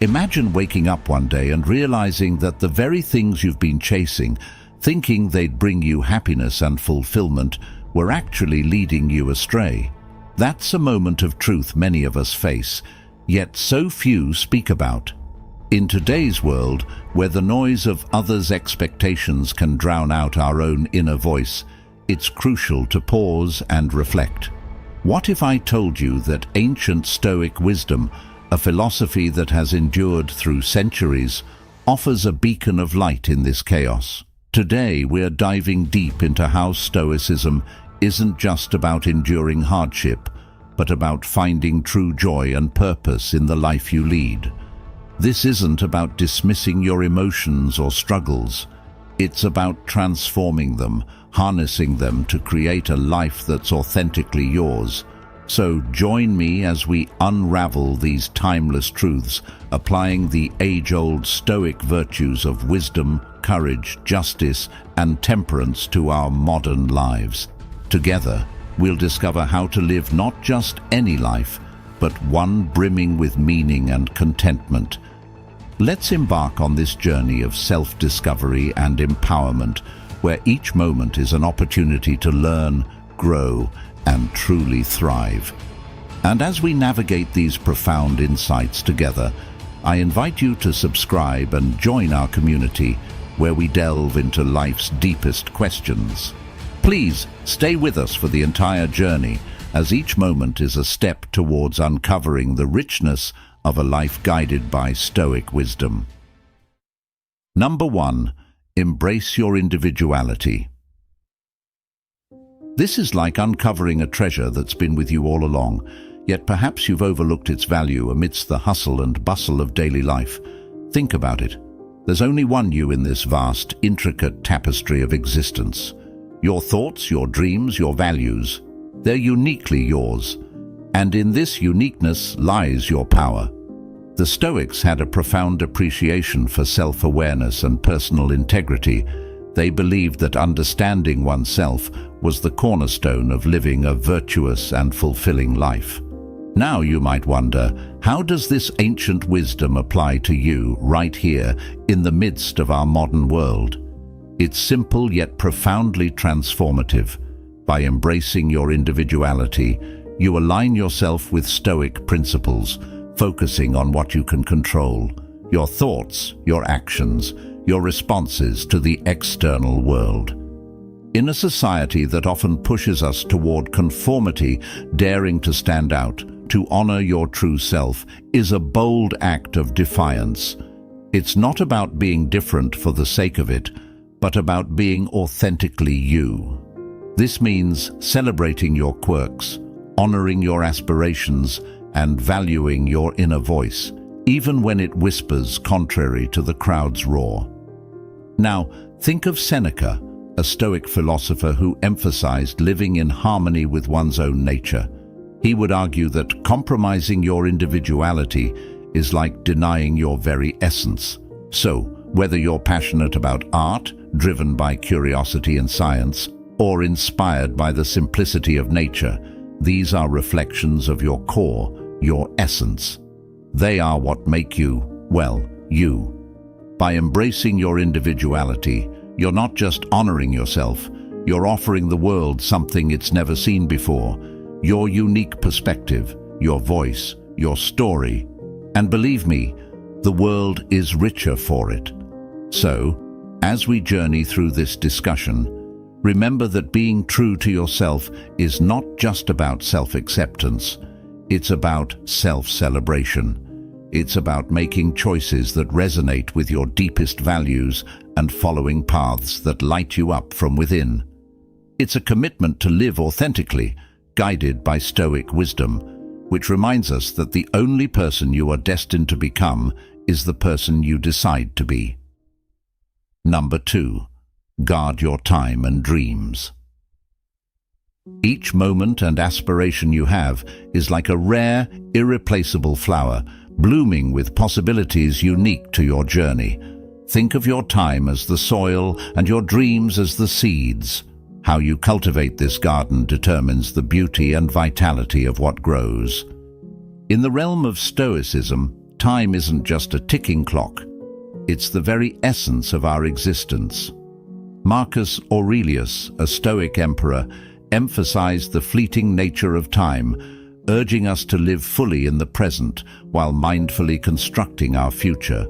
Imagine waking up one day and realizing that the very things you've been chasing, thinking they'd bring you happiness and fulfillment, were actually leading you astray. That's a moment of truth many of us face, yet so few speak about. In today's world, where the noise of others' expectations can drown out our own inner voice, it's crucial to pause and reflect. What if I told you that ancient Stoic wisdom, a philosophy that has endured through centuries, offers a beacon of light in this chaos? Today, we're diving deep into how Stoicism isn't just about enduring hardship, but about finding true joy and purpose in the life you lead. This isn't about dismissing your emotions or struggles. It's about transforming them, harnessing them to create a life that's authentically yours. So join me as we unravel these timeless truths, applying the age-old Stoic virtues of wisdom, courage, justice, and temperance to our modern lives. Together, we'll discover how to live not just any life, but one brimming with meaning and contentment. Let's embark on this journey of self-discovery and empowerment, where each moment is an opportunity to learn, grow, and truly thrive. And as we navigate these profound insights together, I invite you to subscribe and join our community, where we delve into life's deepest questions. Please stay with us for the entire journey, as each moment is a step towards uncovering the richness of a life guided by Stoic wisdom. Number 1. Embrace your individuality. This is like uncovering a treasure that's been with you all along, yet perhaps you've overlooked its value amidst the hustle and bustle of daily life. Think about it. There's only one you in this vast, intricate tapestry of existence. Your thoughts, your dreams, your values, they're uniquely yours. And in this uniqueness lies your power. The Stoics had a profound appreciation for self-awareness and personal integrity. They believed that understanding oneself was the cornerstone of living a virtuous and fulfilling life. Now you might wonder, how does this ancient wisdom apply to you right here in the midst of our modern world? It's simple yet profoundly transformative. By embracing your individuality, you align yourself with Stoic principles, focusing on what you can control: your thoughts, your actions, your responses to the external world. In a society that often pushes us toward conformity, daring to stand out, to honor your true self, is a bold act of defiance. It's not about being different for the sake of it, but about being authentically you. This means celebrating your quirks, honoring your aspirations, and valuing your inner voice, even when it whispers contrary to the crowd's roar. Now, think of Seneca, a Stoic philosopher who emphasized living in harmony with one's own nature. He would argue that compromising your individuality is like denying your very essence. So, whether you're passionate about art, driven by curiosity and science, or inspired by the simplicity of nature, these are reflections of your core, your essence. They are what make you, well, you. By embracing your individuality, you're not just honoring yourself, you're offering the world something it's never seen before: your unique perspective, your voice, your story. And believe me, the world is richer for it. So, as we journey through this discussion, remember that being true to yourself is not just about self-acceptance. It's about self-celebration. It's about making choices that resonate with your deepest values and following paths that light you up from within. It's a commitment to live authentically, guided by Stoic wisdom, which reminds us that the only person you are destined to become is the person you decide to be. Number 2. Guard your time and dreams. Each moment and aspiration you have is like a rare, irreplaceable flower, blooming with possibilities unique to your journey. Think of your time as the soil and your dreams as the seeds. How you cultivate this garden determines the beauty and vitality of what grows. In the realm of Stoicism, time isn't just a ticking clock. It's the very essence of our existence. Marcus Aurelius, a Stoic emperor, emphasized the fleeting nature of time, urging us to live fully in the present while mindfully constructing our future.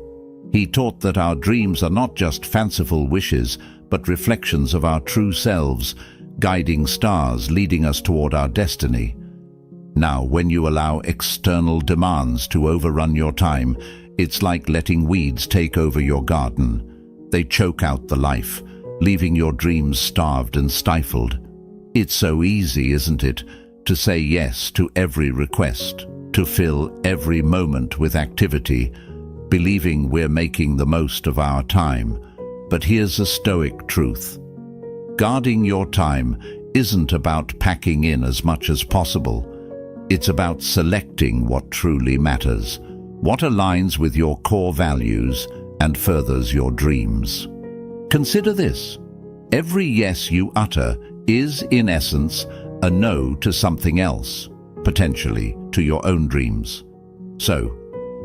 He taught that our dreams are not just fanciful wishes, but reflections of our true selves, guiding stars leading us toward our destiny. Now, when you allow external demands to overrun your time, it's like letting weeds take over your garden. They choke out the life, leaving your dreams starved and stifled. It's so easy, isn't it, to say yes to every request, to fill every moment with activity, believing we're making the most of our time. But here's a Stoic truth. Guarding your time isn't about packing in as much as possible. It's about selecting what truly matters, what aligns with your core values and furthers your dreams. Consider this. Every yes you utter is, in essence, a no to something else, potentially to your own dreams. So,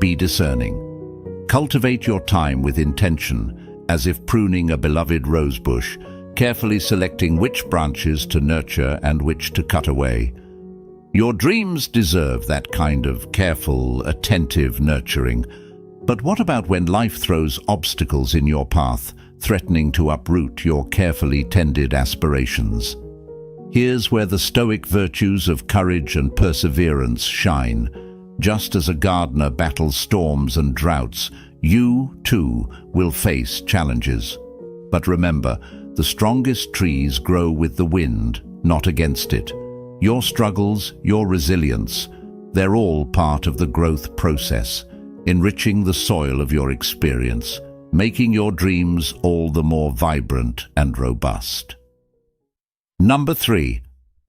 be discerning. Cultivate your time with intention, as if pruning a beloved rosebush, carefully selecting which branches to nurture and which to cut away. Your dreams deserve that kind of careful, attentive nurturing. But what about when life throws obstacles in your path, threatening to uproot your carefully tended aspirations? Here's where the Stoic virtues of courage and perseverance shine. Just as a gardener battles storms and droughts, you, too, will face challenges. But remember, the strongest trees grow with the wind, not against it. Your struggles, your resilience, they're all part of the growth process, enriching the soil of your experience, making your dreams all the more vibrant and robust. Number 3,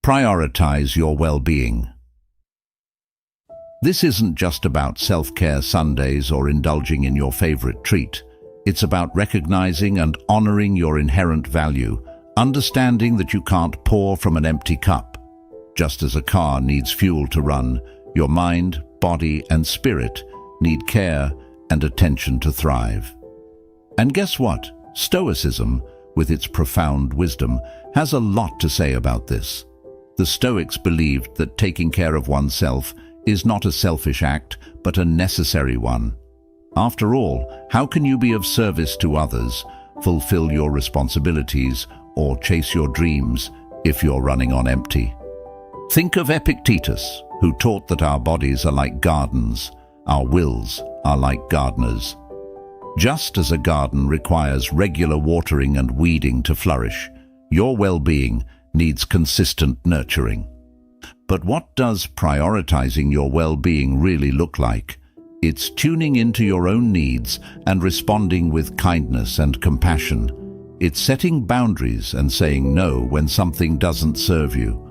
prioritize your well-being. This isn't just about self-care Sundays or indulging in your favorite treat. It's about recognizing and honoring your inherent value, understanding that you can't pour from an empty cup. Just as a car needs fuel to run, your mind, body, and spirit need care and attention to thrive. And guess what? Stoicism, with its profound wisdom, has a lot to say about this. The Stoics believed that taking care of oneself is not a selfish act, but a necessary one. After all, how can you be of service to others, fulfill your responsibilities, or chase your dreams if you're running on empty? Think of Epictetus, who taught that our bodies are like gardens, our wills are like gardeners. Just as a garden requires regular watering and weeding to flourish, your well-being needs consistent nurturing. But what does prioritizing your well-being really look like? It's tuning into your own needs and responding with kindness and compassion. It's setting boundaries and saying no when something doesn't serve you.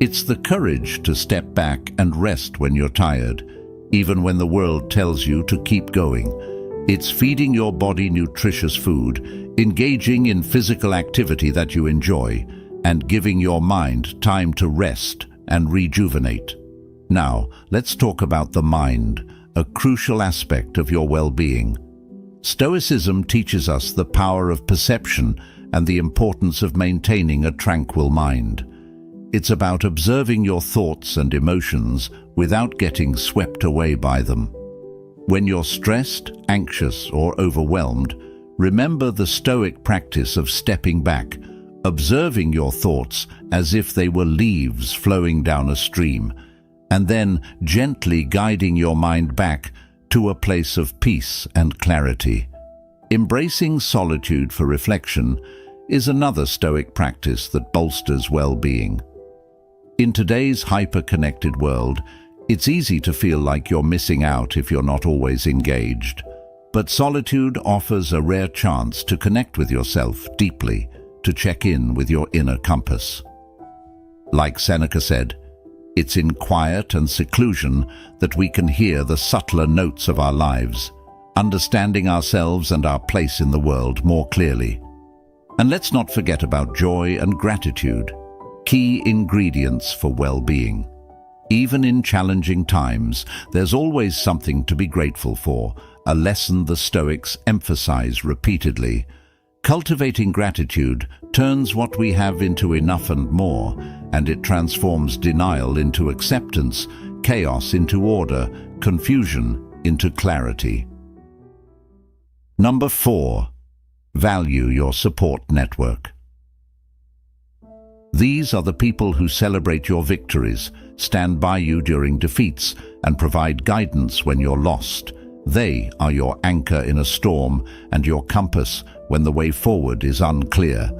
It's the courage to step back and rest when you're tired, even when the world tells you to keep going. It's feeding your body nutritious food, engaging in physical activity that you enjoy, and giving your mind time to rest and rejuvenate. Now, let's talk about the mind, a crucial aspect of your well-being. Stoicism teaches us the power of perception and the importance of maintaining a tranquil mind. It's about observing your thoughts and emotions without getting swept away by them. When you're stressed, anxious, or overwhelmed, remember the Stoic practice of stepping back, observing your thoughts as if they were leaves flowing down a stream, and then gently guiding your mind back to a place of peace and clarity. Embracing solitude for reflection is another Stoic practice that bolsters well-being. In today's hyper-connected world, it's easy to feel like you're missing out if you're not always engaged. But solitude offers a rare chance to connect with yourself deeply, to check in with your inner compass. Like Seneca said, it's in quiet and seclusion that we can hear the subtler notes of our lives, understanding ourselves and our place in the world more clearly. And let's not forget about joy and gratitude, key ingredients for well-being. Even in challenging times, there's always something to be grateful for, a lesson the Stoics emphasize repeatedly. Cultivating gratitude turns what we have into enough and more, and it transforms denial into acceptance, chaos into order, confusion into clarity. Number 4. Value your support network. These are the people who celebrate your victories, stand by you during defeats, and provide guidance when you're lost. They are your anchor in a storm and your compass when the way forward is unclear.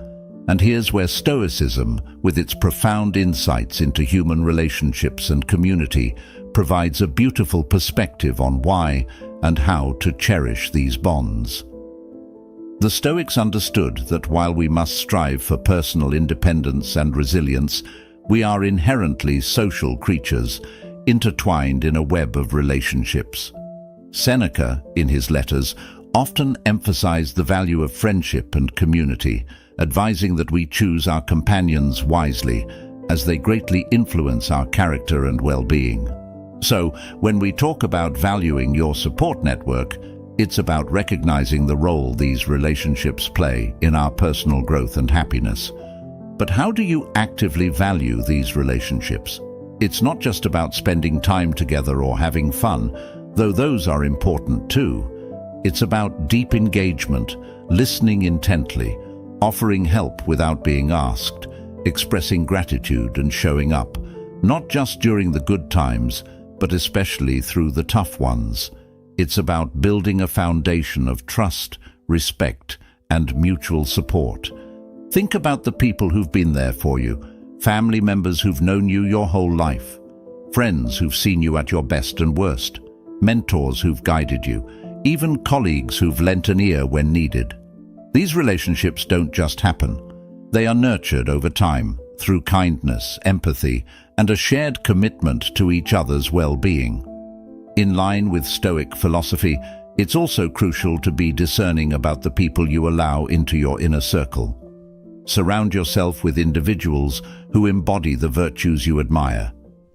And here's where Stoicism, with its profound insights into human relationships and community, provides a beautiful perspective on why and how to cherish these bonds. The Stoics understood that while we must strive for personal independence and resilience, we are inherently social creatures, intertwined in a web of relationships. Seneca, in his letters, often emphasized the value of friendship and community, advising that we choose our companions wisely, as they greatly influence our character and well-being. So, when we talk about valuing your support network, it's about recognizing the role these relationships play in our personal growth and happiness. But how do you actively value these relationships? It's not just about spending time together or having fun, though those are important too. It's about deep engagement, listening intently, offering help without being asked, expressing gratitude and showing up, not just during the good times, but especially through the tough ones. It's about building a foundation of trust, respect, and mutual support. Think about the people who've been there for you, family members who've known you your whole life, friends who've seen you at your best and worst, mentors who've guided you, even colleagues who've lent an ear when needed. These relationships don't just happen. They are nurtured over time through kindness, empathy, and a shared commitment to each other's well-being. In line with Stoic philosophy, it's also crucial to be discerning about the people you allow into your inner circle. Surround yourself with individuals who embody the virtues you admire: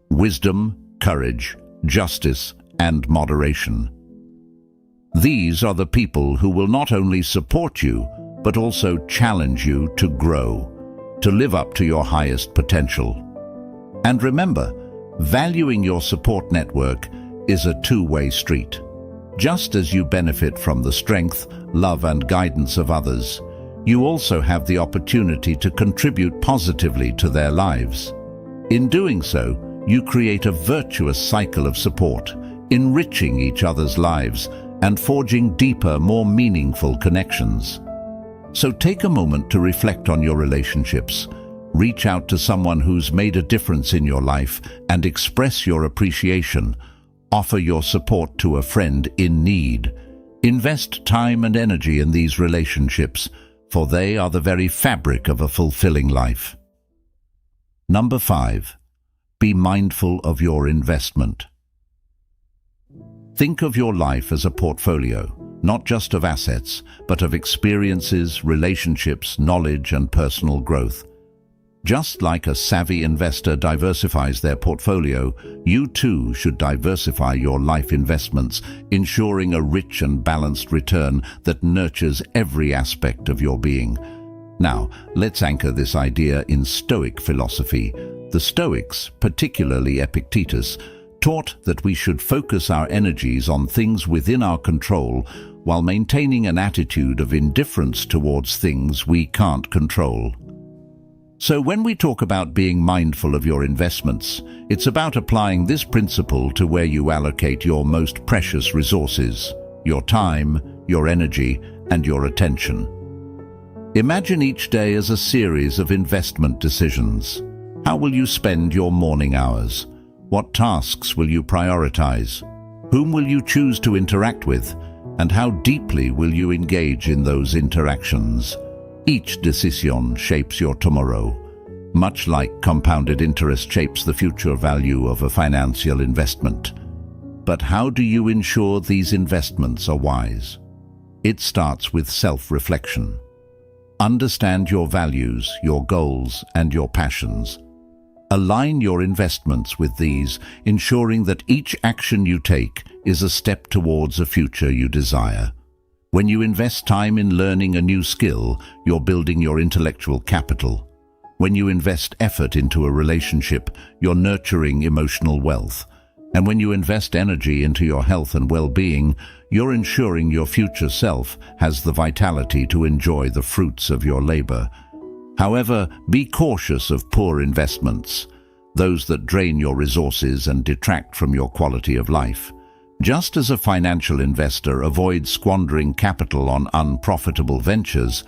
wisdom, courage, justice, and moderation. These are the people who will not only support you, but also challenge you to grow, to live up to your highest potential. And remember, valuing your support network is a two-way street. Just as you benefit from the strength, love, and guidance of others, you also have the opportunity to contribute positively to their lives. In doing so, you create a virtuous cycle of support, enriching each other's lives and forging deeper, more meaningful connections. So take a moment to reflect on your relationships. Reach out to someone who's made a difference in your life and express your appreciation. Offer your support to a friend in need. Invest time and energy in these relationships, for they are the very fabric of a fulfilling life. Number 5. Be mindful of your investment. Think of your life as a portfolio, not just of assets, but of experiences, relationships, knowledge, and personal growth. Just like a savvy investor diversifies their portfolio, you too should diversify your life investments, ensuring a rich and balanced return that nurtures every aspect of your being. Now, let's anchor this idea in Stoic philosophy. The Stoics, particularly Epictetus, taught that we should focus our energies on things within our control while maintaining an attitude of indifference towards things we can't control. So when we talk about being mindful of your investments, it's about applying this principle to where you allocate your most precious resources: your time, your energy, and your attention. Imagine each day as a series of investment decisions. How will you spend your morning hours? What tasks will you prioritize? Whom will you choose to interact with? And how deeply will you engage in those interactions? Each decision shapes your tomorrow, much like compounded interest shapes the future value of a financial investment. But how do you ensure these investments are wise? It starts with self-reflection. Understand your values, your goals, and your passions. Align your investments with these, ensuring that each action you take is a step towards a future you desire. When you invest time in learning a new skill, you're building your intellectual capital. When you invest effort into a relationship, you're nurturing emotional wealth. And when you invest energy into your health and well-being, you're ensuring your future self has the vitality to enjoy the fruits of your labor. However, be cautious of poor investments, those that drain your resources and detract from your quality of life. Just as a financial investor avoids squandering capital on unprofitable ventures,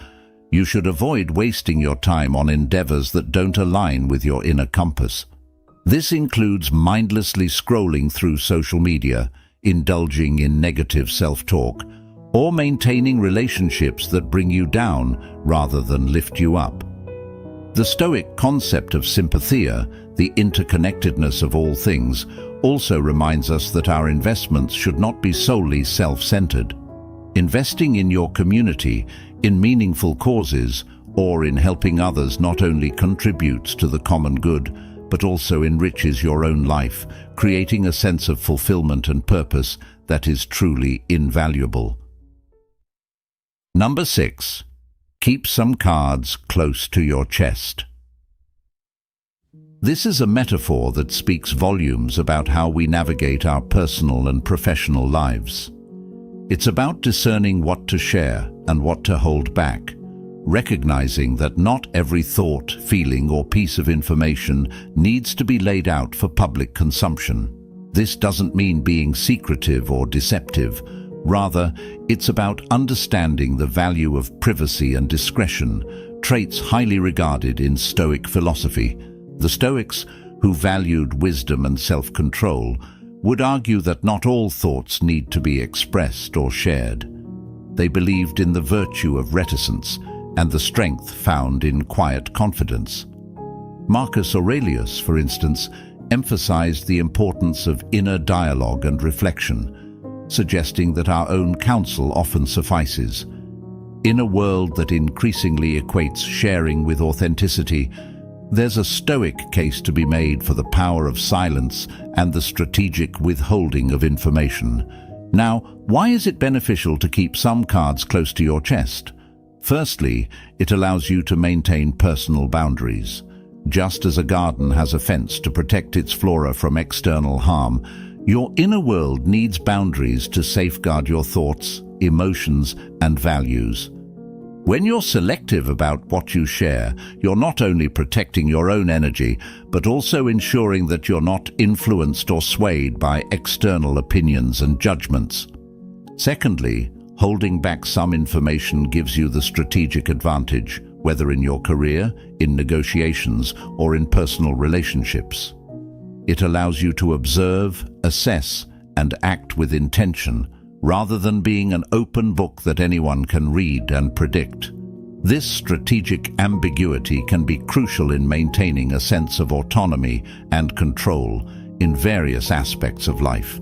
you should avoid wasting your time on endeavors that don't align with your inner compass. This includes mindlessly scrolling through social media, indulging in negative self-talk, or maintaining relationships that bring you down rather than lift you up. The Stoic concept of sympathia, the interconnectedness of all things, also reminds us that our investments should not be solely self-centered. Investing in your community, in meaningful causes, or in helping others not only contributes to the common good, but also enriches your own life, creating a sense of fulfillment and purpose that is truly invaluable. Number 6. Keep some cards close to your chest. This is a metaphor that speaks volumes about how we navigate our personal and professional lives. It's about discerning what to share and what to hold back, recognizing that not every thought, feeling, or piece of information needs to be laid out for public consumption. This doesn't mean being secretive or deceptive. Rather, it's about understanding the value of privacy and discretion, traits highly regarded in Stoic philosophy. The Stoics, who valued wisdom and self-control, would argue that not all thoughts need to be expressed or shared. They believed in the virtue of reticence and the strength found in quiet confidence. Marcus Aurelius, for instance, emphasized the importance of inner dialogue and reflection, suggesting that our own counsel often suffices. In a world that increasingly equates sharing with authenticity, there's a Stoic case to be made for the power of silence and the strategic withholding of information. Now, why is it beneficial to keep some cards close to your chest? Firstly, it allows you to maintain personal boundaries. Just as a garden has a fence to protect its flora from external harm, your inner world needs boundaries to safeguard your thoughts, emotions, and values. When you're selective about what you share, you're not only protecting your own energy, but also ensuring that you're not influenced or swayed by external opinions and judgments. Secondly, holding back some information gives you the strategic advantage, whether in your career, in negotiations, or in personal relationships. It allows you to observe, assess, and act with intention, rather than being an open book that anyone can read and predict. This strategic ambiguity can be crucial in maintaining a sense of autonomy and control in various aspects of life.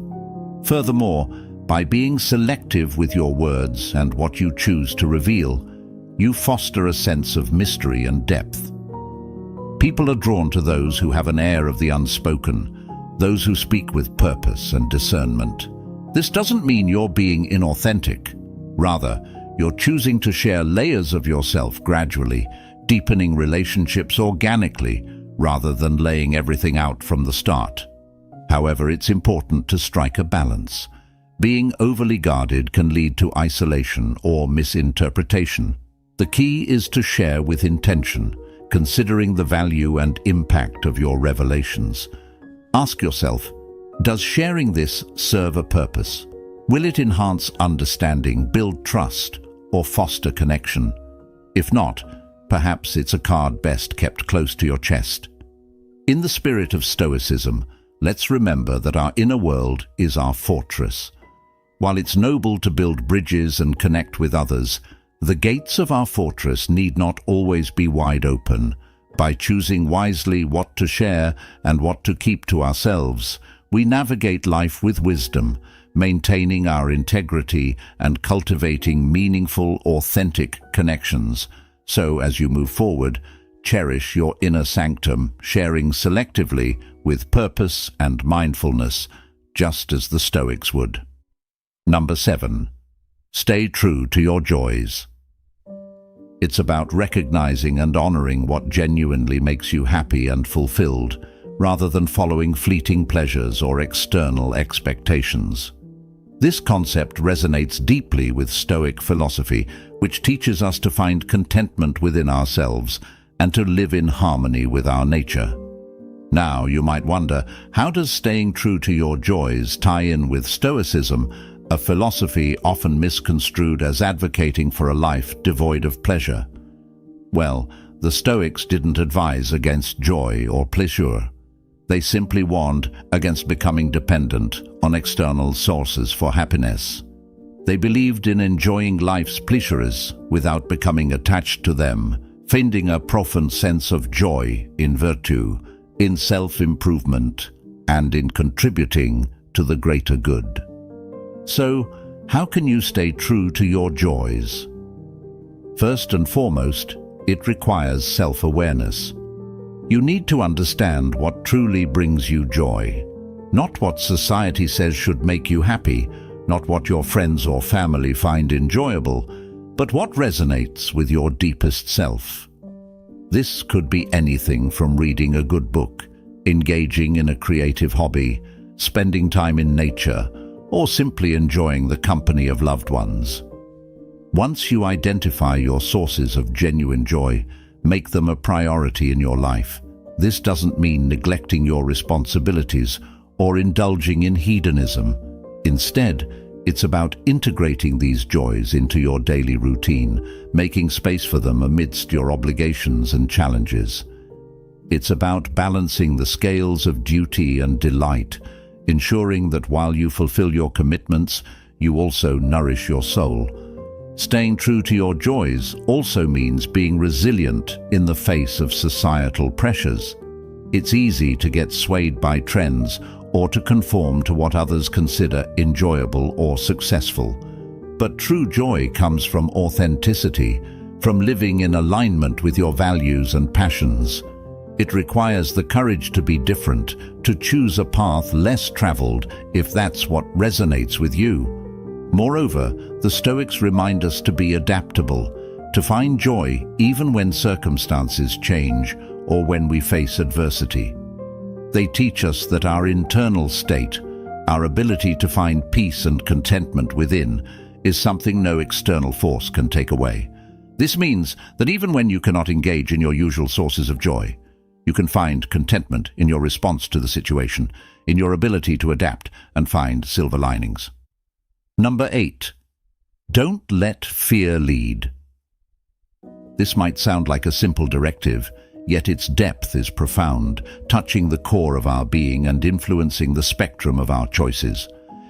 Furthermore, by being selective with your words and what you choose to reveal, you foster a sense of mystery and depth. People are drawn to those who have an air of the unspoken, those who speak with purpose and discernment. This doesn't mean you're being inauthentic. Rather, you're choosing to share layers of yourself gradually, deepening relationships organically, rather than laying everything out from the start. However, it's important to strike a balance. Being overly guarded can lead to isolation or misinterpretation. The key is to share with intention, considering the value and impact of your revelations. Ask yourself, does sharing this serve a purpose? Will it enhance understanding, build trust, or foster connection? If not, perhaps it's a card best kept close to your chest. In the spirit of Stoicism, let's remember that our inner world is our fortress. While it's noble to build bridges and connect with others, the gates of our fortress need not always be wide open. By choosing wisely what to share and what to keep to ourselves, we navigate life with wisdom, maintaining our integrity and cultivating meaningful, authentic connections. So, as you move forward, cherish your inner sanctum, sharing selectively with purpose and mindfulness, just as the Stoics would. Number 7. Stay true to your joys. It's about recognizing and honoring what genuinely makes you happy and fulfilled, rather than following fleeting pleasures or external expectations. This concept resonates deeply with Stoic philosophy, which teaches us to find contentment within ourselves and to live in harmony with our nature. Now, you might wonder, how does staying true to your joys tie in with Stoicism, a philosophy often misconstrued as advocating for a life devoid of pleasure? Well, the Stoics didn't advise against joy or pleasure. They simply warned against becoming dependent on external sources for happiness. They believed in enjoying life's pleasures without becoming attached to them, finding a profound sense of joy in virtue, in self-improvement, and in contributing to the greater good. So, how can you stay true to your joys? First and foremost, it requires self-awareness. You need to understand what truly brings you joy, not what society says should make you happy, not what your friends or family find enjoyable, but what resonates with your deepest self. This could be anything from reading a good book, engaging in a creative hobby, spending time in nature, or simply enjoying the company of loved ones. Once you identify your sources of genuine joy, make them a priority in your life. This doesn't mean neglecting your responsibilities or indulging in hedonism. Instead, it's about integrating these joys into your daily routine, making space for them amidst your obligations and challenges. It's about balancing the scales of duty and delight, ensuring that while you fulfill your commitments, you also nourish your soul. Staying true to your joys also means being resilient in the face of societal pressures. It's easy to get swayed by trends or to conform to what others consider enjoyable or successful. But true joy comes from authenticity, from living in alignment with your values and passions. It requires the courage to be different, to choose a path less traveled if that's what resonates with you. Moreover, the Stoics remind us to be adaptable, to find joy even when circumstances change or when we face adversity. They teach us that our internal state, our ability to find peace and contentment within, is something no external force can take away. This means that even when you cannot engage in your usual sources of joy, you can find contentment in your response to the situation, in your ability to adapt and find silver linings. Number 8. Don't let fear lead. This might sound like a simple directive, yet its depth is profound, touching the core of our being and influencing the spectrum of our choices.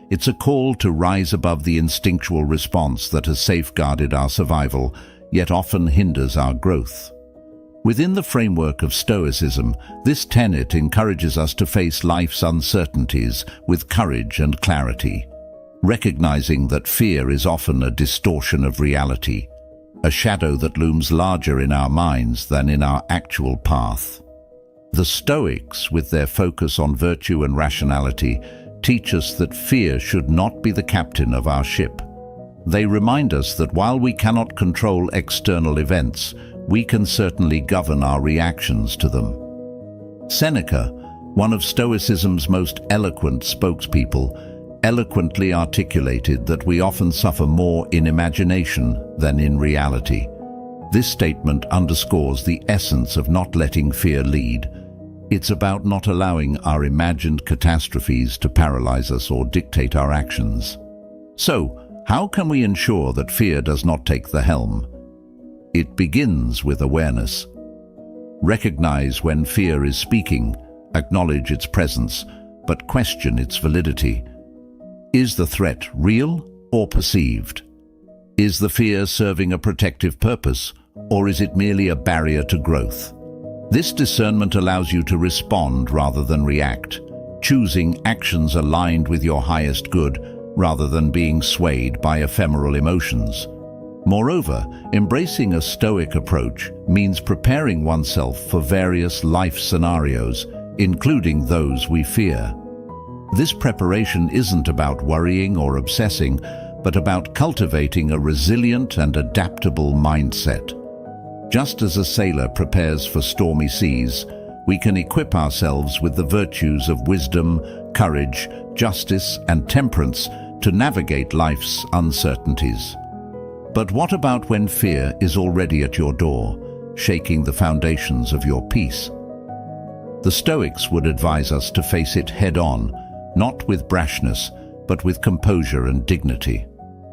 It's a call to rise above the instinctual response that has safeguarded our survival, yet often hinders our growth. Within the framework of Stoicism, this tenet encourages us to face life's uncertainties with courage and clarity, recognizing that fear is often a distortion of reality, a shadow that looms larger in our minds than in our actual path. The Stoics, with their focus on virtue and rationality, teach us that fear should not be the captain of our ship. They remind us that while we cannot control external events, we can certainly govern our reactions to them. Seneca, one of Stoicism's most eloquent spokespeople, eloquently articulated that we often suffer more in imagination than in reality. This statement underscores the essence of not letting fear lead. It's about not allowing our imagined catastrophes to paralyze us or dictate our actions. So, how can we ensure that fear does not take the helm? It begins with awareness. Recognize when fear is speaking, acknowledge its presence, but question its validity. Is the threat real or perceived? Is the fear serving a protective purpose, or is it merely a barrier to growth? This discernment allows you to respond rather than react, choosing actions aligned with your highest good rather than being swayed by ephemeral emotions. Moreover, embracing a Stoic approach means preparing oneself for various life scenarios, including those we fear. This preparation isn't about worrying or obsessing, but about cultivating a resilient and adaptable mindset. Just as a sailor prepares for stormy seas, we can equip ourselves with the virtues of wisdom, courage, justice, and temperance to navigate life's uncertainties. But what about when fear is already at your door, shaking the foundations of your peace? The Stoics would advise us to face it head-on, not with brashness, but with composure and dignity.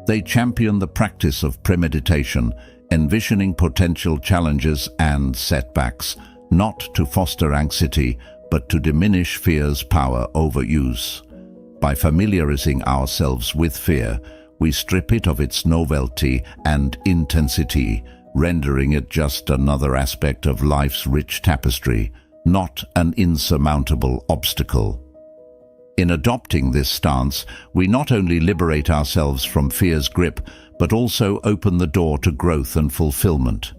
They champion the practice of premeditation, envisioning potential challenges and setbacks, not to foster anxiety, but to diminish fear's power over use. By familiarizing ourselves with fear, we strip it of its novelty and intensity, rendering it just another aspect of life's rich tapestry, not an insurmountable obstacle. In adopting this stance, we not only liberate ourselves from fear's grip, but also open the door to growth and fulfillment.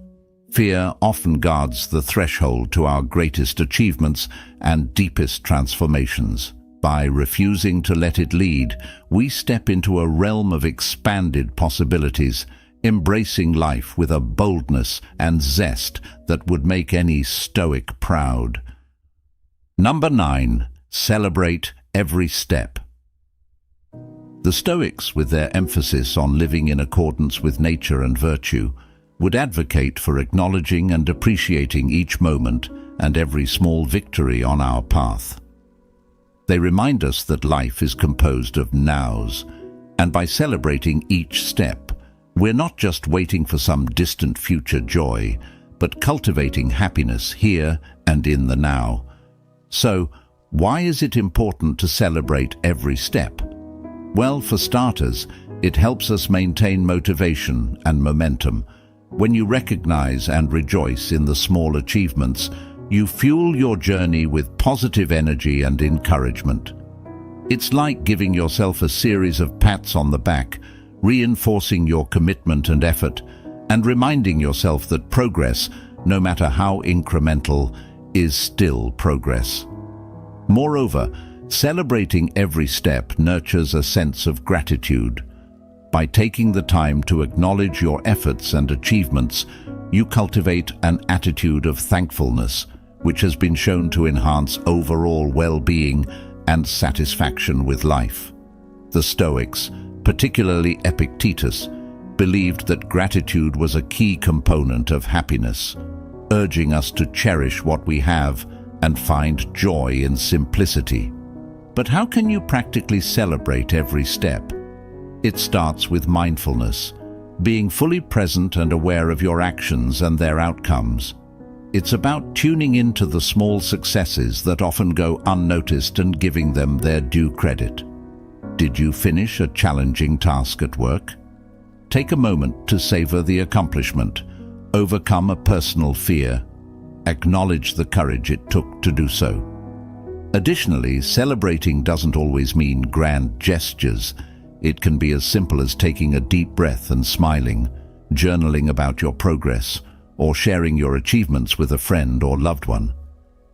Fear often guards the threshold to our greatest achievements and deepest transformations. By refusing to let it lead, we step into a realm of expanded possibilities, embracing life with a boldness and zest that would make any Stoic proud. Number 9. Celebrate every step. The Stoics, with their emphasis on living in accordance with nature and virtue, would advocate for acknowledging and appreciating each moment and every small victory on our path. They remind us that life is composed of nows, and by celebrating each step, we're not just waiting for some distant future joy, but cultivating happiness here and in the now. So, why is it important to celebrate every step? Well, for starters, it helps us maintain motivation and momentum. When you recognize and rejoice in the small achievements, you fuel your journey with positive energy and encouragement. It's like giving yourself a series of pats on the back, reinforcing your commitment and effort, and reminding yourself that progress, no matter how incremental, is still progress. Moreover, celebrating every step nurtures a sense of gratitude. By taking the time to acknowledge your efforts and achievements, you cultivate an attitude of thankfulness, which has been shown to enhance overall well-being and satisfaction with life. The Stoics, particularly Epictetus, believed that gratitude was a key component of happiness, urging us to cherish what we have and find joy in simplicity. But how can you practically celebrate every step? It starts with mindfulness, being fully present and aware of your actions and their outcomes. It's about tuning into the small successes that often go unnoticed and giving them their due credit. Did you finish a challenging task at work? Take a moment to savor the accomplishment, overcome a personal fear, acknowledge the courage it took to do so. Additionally, celebrating doesn't always mean grand gestures. It can be as simple as taking a deep breath and smiling, journaling about your progress, or sharing your achievements with a friend or loved one.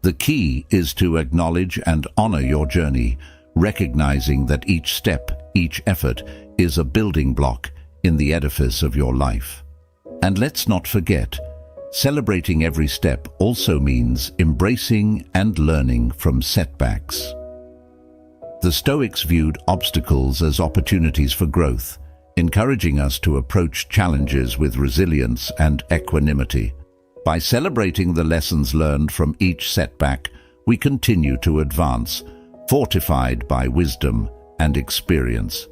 The key is to acknowledge and honor your journey, recognizing that each step, each effort, is a building block in the edifice of your life. And let's not forget, celebrating every step also means embracing and learning from setbacks. The Stoics viewed obstacles as opportunities for growth, encouraging us to approach challenges with resilience and equanimity. By celebrating the lessons learned from each setback, we continue to advance, fortified by wisdom and experience.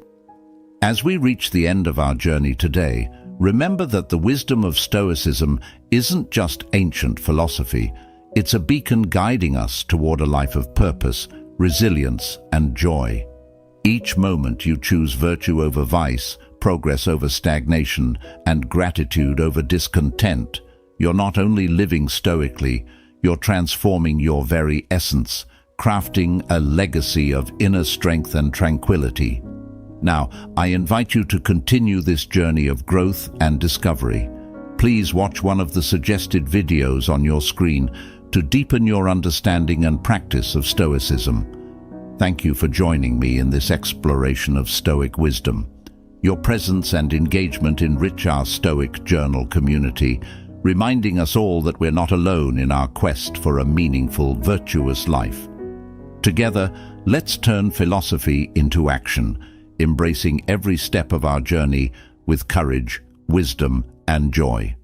As we reach the end of our journey today, remember that the wisdom of Stoicism isn't just ancient philosophy. It's a beacon guiding us toward a life of purpose, resilience, and joy. Each moment you choose virtue over vice, progress over stagnation, and gratitude over discontent, you're not only living stoically, you're transforming your very essence, crafting a legacy of inner strength and tranquility. Now, I invite you to continue this journey of growth and discovery. Please watch one of the suggested videos on your screen to deepen your understanding and practice of Stoicism. Thank you for joining me in this exploration of Stoic wisdom. Your presence and engagement enrich our Stoic journal community, reminding us all that we're not alone in our quest for a meaningful, virtuous life. Together, let's turn philosophy into action, embracing every step of our journey with courage, wisdom, and joy.